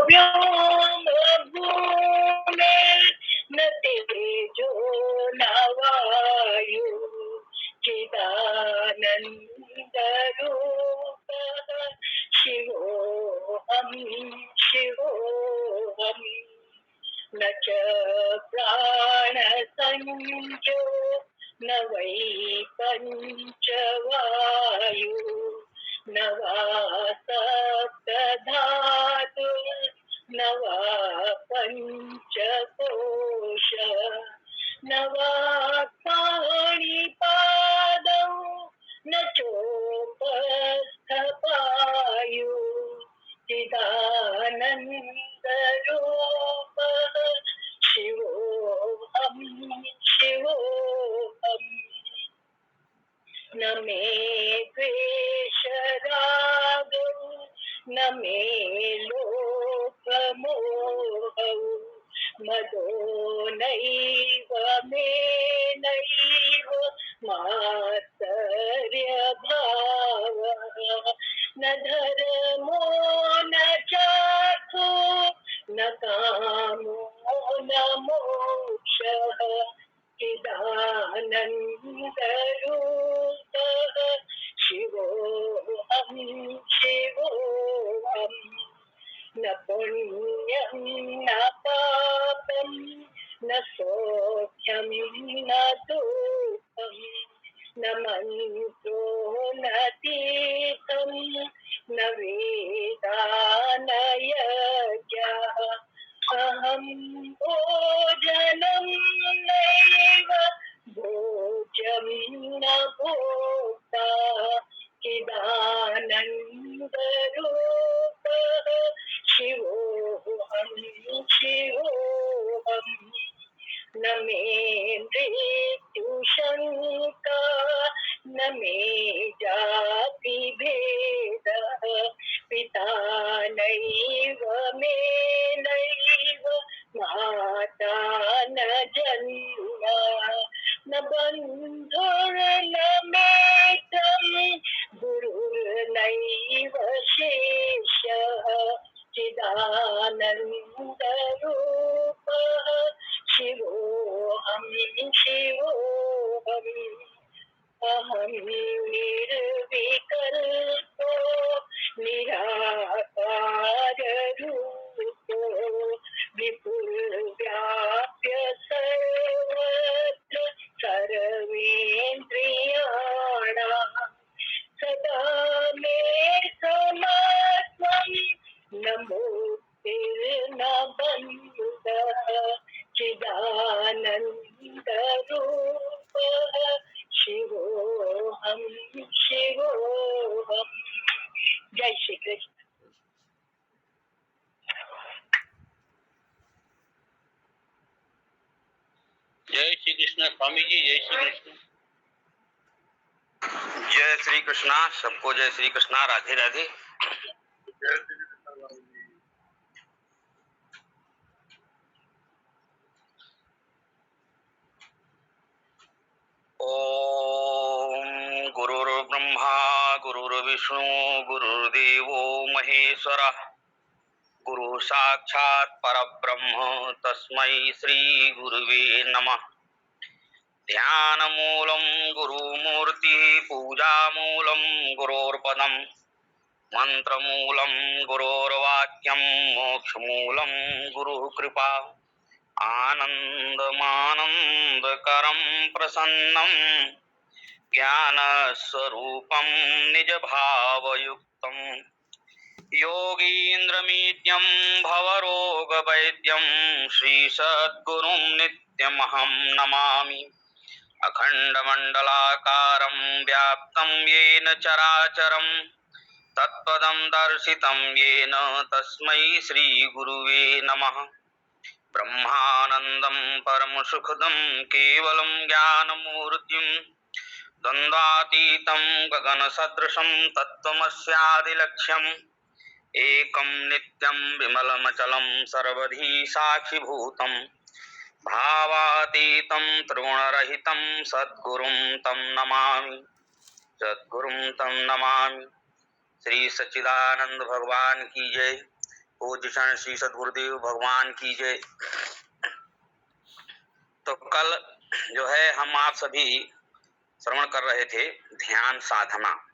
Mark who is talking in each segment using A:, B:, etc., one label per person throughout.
A: व्योम भूमे न तेजो न वायु चिदानंद रूप शिवोऽहं शिवोऽहम् न च प्राणसंज्ञो न वै पञ्चवायु न वा सप्तधातु न वा पञ्चकोश न वा पाणिपादौ न चोपस्थपायु चिदानन्दरूपः शिवोऽहं शिवोऽहम् न मे द्वेषरागौ न मे लोभमोहौ मदो नैव मे नैव मात्सर्यभावः न धर्मो न चार्थो न कामो न मोक्षः चिदानन्दरूपः शिवोऽहं शिवोऽहम् न पुण्यं न पापं न सौख्यं न दुःखं न मन्त्रो न तीर्थं न वेदा न यज्ञः अहं भोजनं नैव भोज्यं न भोक्ता चिदानन्दरूपः शिवोऽहं शिवोऽहम् न मे मृत्युशङ्का न मे जातिभेदः पिता नैव मे नैव माता न जन्म न बन्धुर्न मित्रं गुरुर्नैव शिष्यः चिदानन्दरूपः शिवोऽहं शिवोऽहम् अहं निर्विकल्पो निराकाररूपो विपुर्व्याप्य सर्वत्र सर्वेन्द्रियाणां सदा मे समत्वं न मुक्तिर्न बन्धुः चिदानन्दरूपः शिवोऽहं शिवोऽहम्। जय श्री कृष्ण।
B: जय श्री कृष्ण स्वामी जी। जय श्री कृष्ण।
C: जय श्री कृष्णा। सबको जय श्री कृष्णा। राधे राधे। ओम गुरुर्ब्रह्मा गुरुर्विष्णु गुरुर्देवो महेश्वरः गुरु साक्षात् परब्रह्म तस्मै श्री गुरुवे नमः। ध्यानमूलं गुरुमूर्तिः पूजामूलं गुरोर्पदम् मंत्रमूलं गुरोर्वाक्यं मोक्षमूलं गुरुः कृपा। आनन्दमानन्दकरं प्रसन्नं ज्ञानस्वरूपं निजभावयुक्तं योगीन्द्रमीड्यं भवरोगवैद्यं श्रीसद्गुरुं नित्यमहं नमामि। अखण्डमण्डलाकारं व्याप्तं येन चराचरं तत्पदं दर्शितं येन तस्मै श्रीगुरुवे नमः। ब्रह्मानन्दं परमसुखदं केवलं ज्ञानमूर्तिं द्वन्द्वातीतं गगनसदृशं तत्त्वमस्यादिलक्ष्यम् एकं नित्यं विमलमचलं सर्वधी साक्षिभूतं भावातीतं त्रिगुणरहितं सद्गुरुं तं नमामि। सद्गुरुं तं नमामि। श्री सच्चिदानंद भगवान की जय। पूज्य चरण श्री सद्गुरुदेव भगवान की जय। तो कल जो है हम आप सभी श्रवण कर रहे थे ध्यान साधना,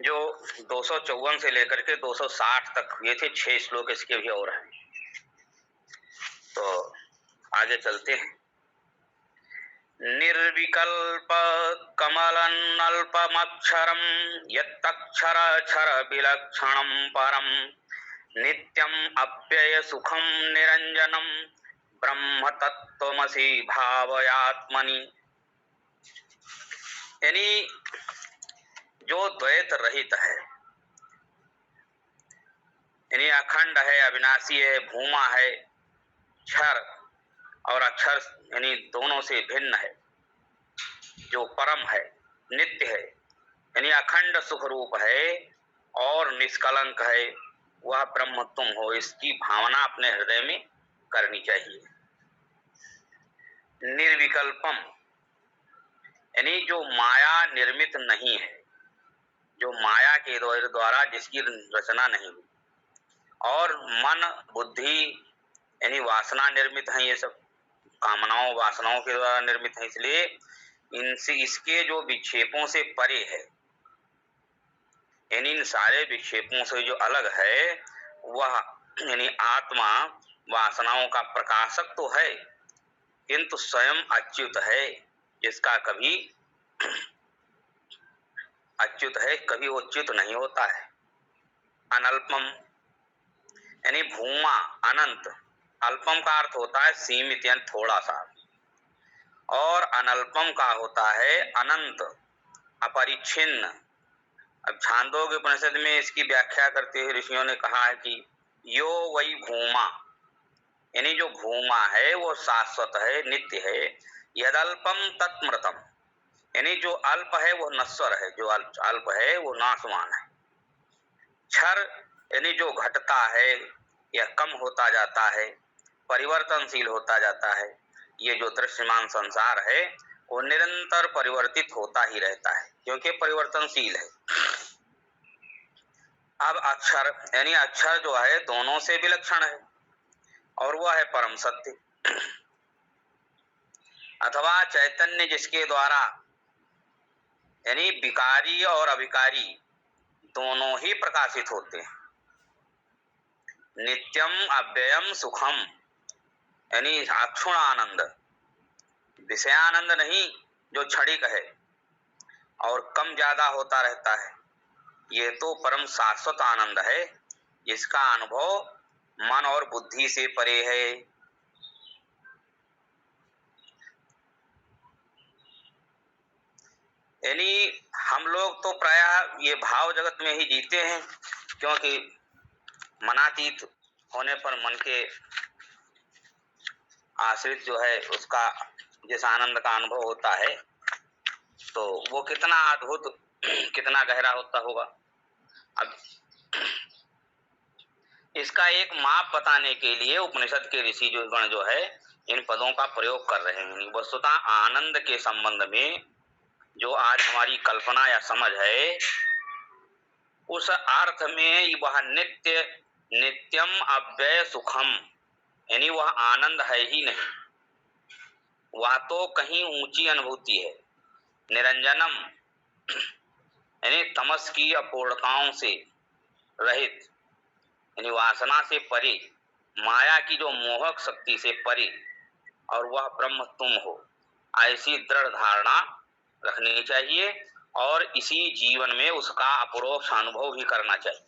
C: जो 254 से लेकर के 260 तक ये थे। 6 श्लोक इसके भी और हैं, तो आगे चलते हैं। निर्विकल्प कमलन्नल्पमक्षरं यत्तक्षरक्षर विलक्षणं परं नित्यं अव्यय सुखं निरंजनं ब्रह्म तत्त्वमसि भावयात्मनि। यानी जो द्वैत रहित है, यानी अखंड है, अविनाशी है, भूमा है, क्षर और अक्षर यानी दोनों से भिन्न है, जो परम है, नित्य है, यानी अखंड सुख रूप है और निष्कलंक है, वह ब्रह्म तुम हो, इसकी भावना अपने हृदय में करनी चाहिए। निर्विकल्पम यानी जो माया निर्मित नहीं है, जो माया के द्वारा जिसकी रचना नहीं हुई, और मन बुद्धि यानी वासना निर्मित है, ये सब कामनाओं वासनाओं के द्वारा निर्मित है, इसलिए इनसे इसके जो विक्षेपों से परे है, यानी इन सारे विक्षेपों से जो अलग है, वह यानी आत्मा वासनाओं का प्रकाशक तो है, किंतु स्वयं अच्युत है, जिसका कभी अच्युत है, कभी वो च्युत नहीं होता है। अनल्पम यानी भूमा अनंत, अल्पम का अर्थ होता है सीमित यानी थोड़ा सा, और अनल्पम का होता है अनंत अपरिच्छिन्न। अब छांदोग्य उपनिषद में इसकी व्याख्या करते हुए ऋषियों ने कहा है कि यो वही भूमा, यानी जो भूमा है वो शाश्वत है, नित्य है। यदल्पम तत्मृतम यानी जो अल्प है वो नश्वर है, जो अल्प है वो नाशवान है। क्षर यानी जो घटता है या कम होता जाता है, परिवर्तनशील होता जाता है। ये जो दृश्यमान संसार है वो निरंतर परिवर्तित होता ही रहता है, क्योंकि परिवर्तनशील है। अब अक्षर यानी अक्षर जो है दोनों से विलक्षण है, और वह है परम सत्य अथवा चैतन्य, जिसके द्वारा यानी विकारी और अविकारी दोनों ही प्रकाशित होते हैं। नित्यम अव्ययम सुखम यानी अक्षुण आनंद, विषयानंद नहीं जो क्षणिक है और कम ज्यादा होता रहता है, ये तो परम शाश्वत आनंद है, जिसका अनुभव मन और बुद्धि से परे है। यानी हम लोग तो प्रायः ये भाव जगत में ही जीते हैं, क्योंकि मनातीत होने पर मन के आश्रित जो है उसका जिस आनंद का अनुभव होता है, तो वो कितना अद्भुत कितना गहरा होता होगा। अब इसका एक माप बताने के लिए उपनिषद के ऋषि जो गण जो है इन पदों का प्रयोग कर रहे हैं। वस्तुतः आनंद के संबंध में जो आज हमारी कल्पना या समझ है, उस अर्थ में वह नित्य नित्यम अव्यय सुखम यानी वह आनंद है ही नहीं, वह तो कहीं ऊंची अनुभूति है। निरंजनम यानी तमस की अपूर्णताओं से रहित, यानी वासना से परे, माया की जो मोहक शक्ति से परे, और वह ब्रह्म तुम हो, ऐसी दृढ़ धारणा रखनी चाहिए, और इसी जीवन में उसका अपरोक्ष अनुभव भी करना चाहिए।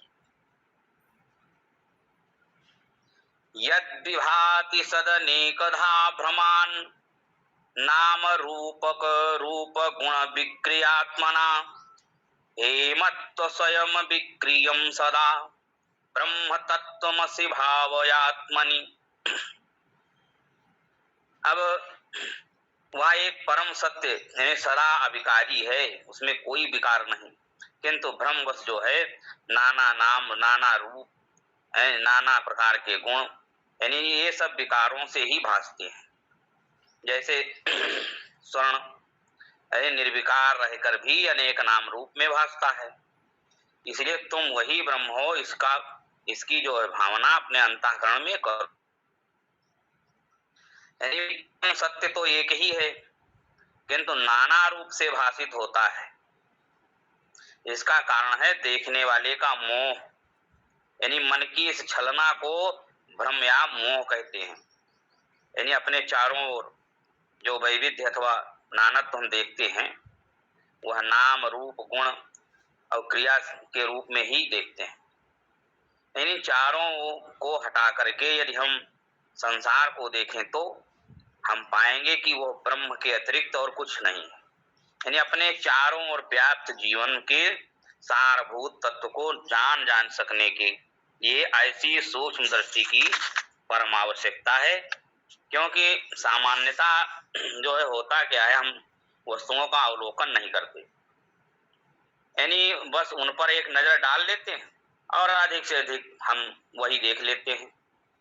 C: यद विभाति सदनेकधा भ्रमान नाम रूपक रूप गुण विक्रियात्मना हेमत्व स्वयं विक्रियम सदा ब्रह्म तत्त्वमसि भावयात्मनि। अब वह एक परम सत्य है, सदा अविकारी है, उसमें कोई विकार नहीं, किंतु भ्रमवश जो है नाना नाम नाना रूप नाना प्रकार के गुण, यानी ये सब विकारों से ही भासते हैं। जैसे स्वर्ण निर्विकार रहकर भी अनेक नाम रूप में भासता है, इसलिए तुम वही ब्रह्म हो, इसका इसकी जो है भावना अपने अंतःकरण में करो। यानी सत्य तो एक ही है, किंतु नाना रूप से भाषित होता है। इसका कारण है देखने वाले का मोह, यानी मन की इस छलना को भ्रम या मोह कहते हैं। यानी अपने चारों ओर जो वैविध्य अथवा नानत्व हम देखते हैं, वह नाम रूप गुण और क्रिया के रूप में ही देखते हैं। यानी चारों को हटा करके यदि हम संसार को देखें तो हम पाएंगे कि वह ब्रह्म के अतिरिक्त और कुछ नहीं है। यानी अपने चारों ओर व्याप्त जीवन के सारभूत तत्व को जान सकने के ये ऐसी सूक्ष्म दृष्टि की परम आवश्यकता है। क्योंकि सामान्यता जो है होता क्या है, हम वस्तुओं का अवलोकन नहीं करते, यानी बस उन पर एक नजर डाल लेते हैं और अधिक से अधिक हम वही देख लेते हैं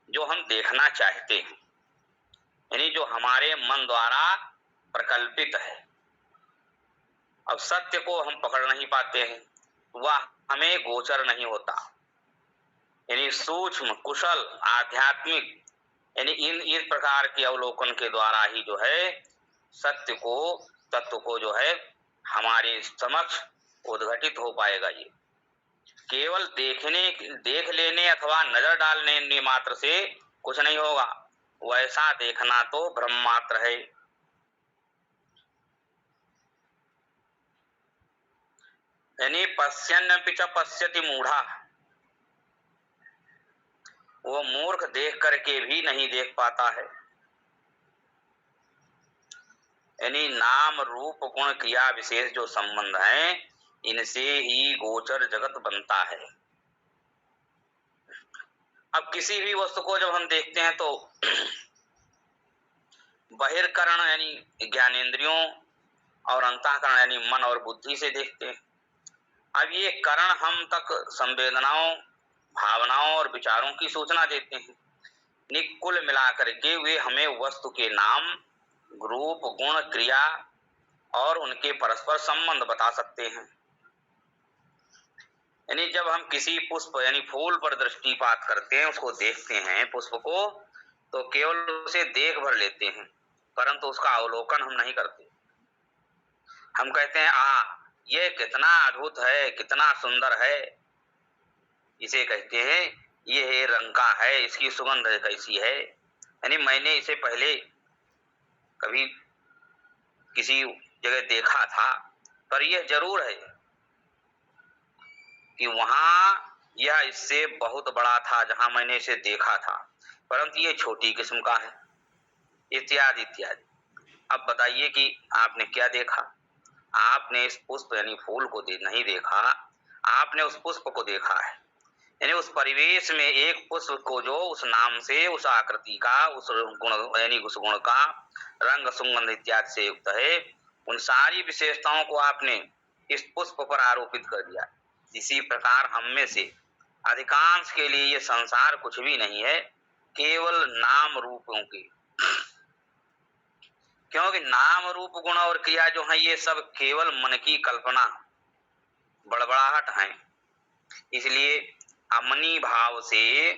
C: जो हम देखना चाहते हैं, यानी जो हमारे मन द्वारा प्रकल्पित है। अब सत्य को हम पकड़ नहीं पाते हैं, वह हमें गोचर नहीं होता। यानी सूक्ष्म कुशल आध्यात्मिक यानी इन प्रकार के अवलोकन के द्वारा ही जो है सत्य को तत्व को जो है हमारे समक्ष उद्घटित हो पाएगा। ये केवल देख लेने अथवा नजर डालने मात्र से कुछ नहीं होगा, वैसा देखना तो भ्रम मात्र है। यानी पश्यन्नपि च पश्यति मूढ़ा, वो मूर्ख देख करके भी नहीं देख पाता है। यानी नाम रूप गुण क्रिया विशेष जो संबंध है, इनसे ही गोचर जगत बनता है। अब किसी भी वस्तु को जब हम देखते हैं तो बहिर्करण यानी ज्ञानेंद्रियों और अंतःकरण यानी मन और बुद्धि से देखते हैं। अब ये करण हम तक संवेदनाओं भावनाओं और विचारों की सूचना देते हैं। कुल मिलाकर के वे हमें वस्तु के नाम रूप गुण क्रिया और उनके परस्पर संबंध बता सकते हैं। यानी जब हम किसी पुष्प यानी फूल पर दृष्टिपात करते हैं, उसको देखते हैं पुष्प को, तो केवल उसे देख भर लेते हैं, परंतु उसका अवलोकन हम नहीं करते। हम कहते हैं ये कितना अद्भुत है, कितना सुंदर है, इसे कहते हैं ये रंग का है, इसकी सुगंध कैसी है। यानी मैंने इसे पहले कभी किसी जगह देखा था, पर यह जरूर है कि वहां यह इससे बहुत बड़ा था जहां मैंने इसे देखा था, परंतु ये छोटी किस्म का है, इत्यादि इत्यादि। अब बताइए कि आपने क्या देखा? आपने इस पुष्प यानी फूल को नहीं देखा, आपने उस पुष्प को देखा है। यानी उस परिवेश में एक पुष्प को जो उस नाम से, उस आकृति का, उस गुण यानी उस गुण का, रंग सुगंध इत्यादि से युक्त है, उन सारी विशेषताओं को आपने इस पुष्प पर आरोपित कर दिया। इसी प्रकार हम में से अधिकांश के लिए ये संसार कुछ भी नहीं है, केवल नाम रूपों के। क्योंकि नाम रूप गुण और क्रिया जो है ये सब केवल मन की कल्पना बड़बड़ाहट है। इसलिए अमनी भाव से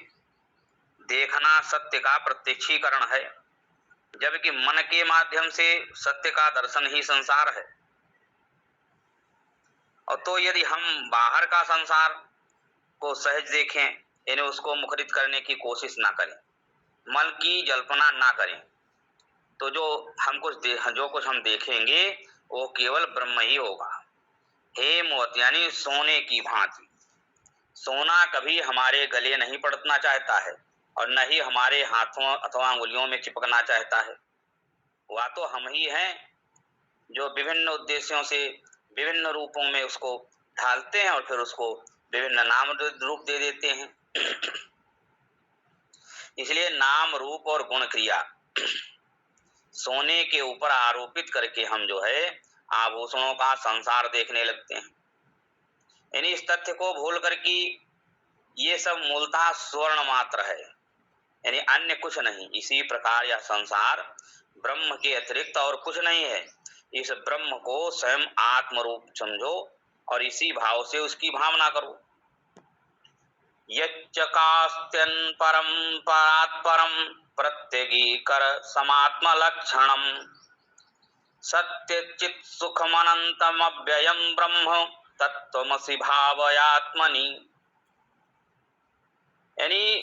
C: देखना सत्य का प्रत्यक्षीकरण है, जबकि मन के माध्यम से सत्य का दर्शन ही संसार है। और तो यदि हम बाहर का संसार को सहज देखें, यानी उसको मुखरित करने की कोशिश ना करें, मन की जल्पना ना करें, तो जो कुछ हम देखेंगे वो केवल ब्रह्म ही होगा। हेमवत यानी सोने की भांति। सोना कभी हमारे गले नहीं पड़ना चाहता है और न ही हमारे हाथों अथवा उंगलियों में चिपकना चाहता है। वह तो हम ही हैं जो विभिन्न उद्देश्यों से विभिन्न रूपों में उसको ढालते हैं और फिर उसको विभिन्न नाम रूप दे देते हैं। इसलिए नाम रूप और गुण क्रिया सोने के ऊपर आरोपित करके हम जो है आभूषणों का संसार देखने लगते हैं। यानी इस तथ्य को भूल कर कि ये सब मूलतः स्वर्ण मात्र है, यानी अन्य कुछ नहीं। इसी प्रकार यह संसार ब्रह्म के अतिरिक्त और कुछ नहीं है। इस ब्रह्म को स्वयं आत्म रूप समझो और इसी भाव से उसकी भावना करो। यच्चकास्त्यन् परं परात्परं प्रत्यगीकर समात्म लक्षणम सत्यचित् सुखमनन्तमव्ययं ब्रह्म तत्त्वमसि भावयात्मनि। यानी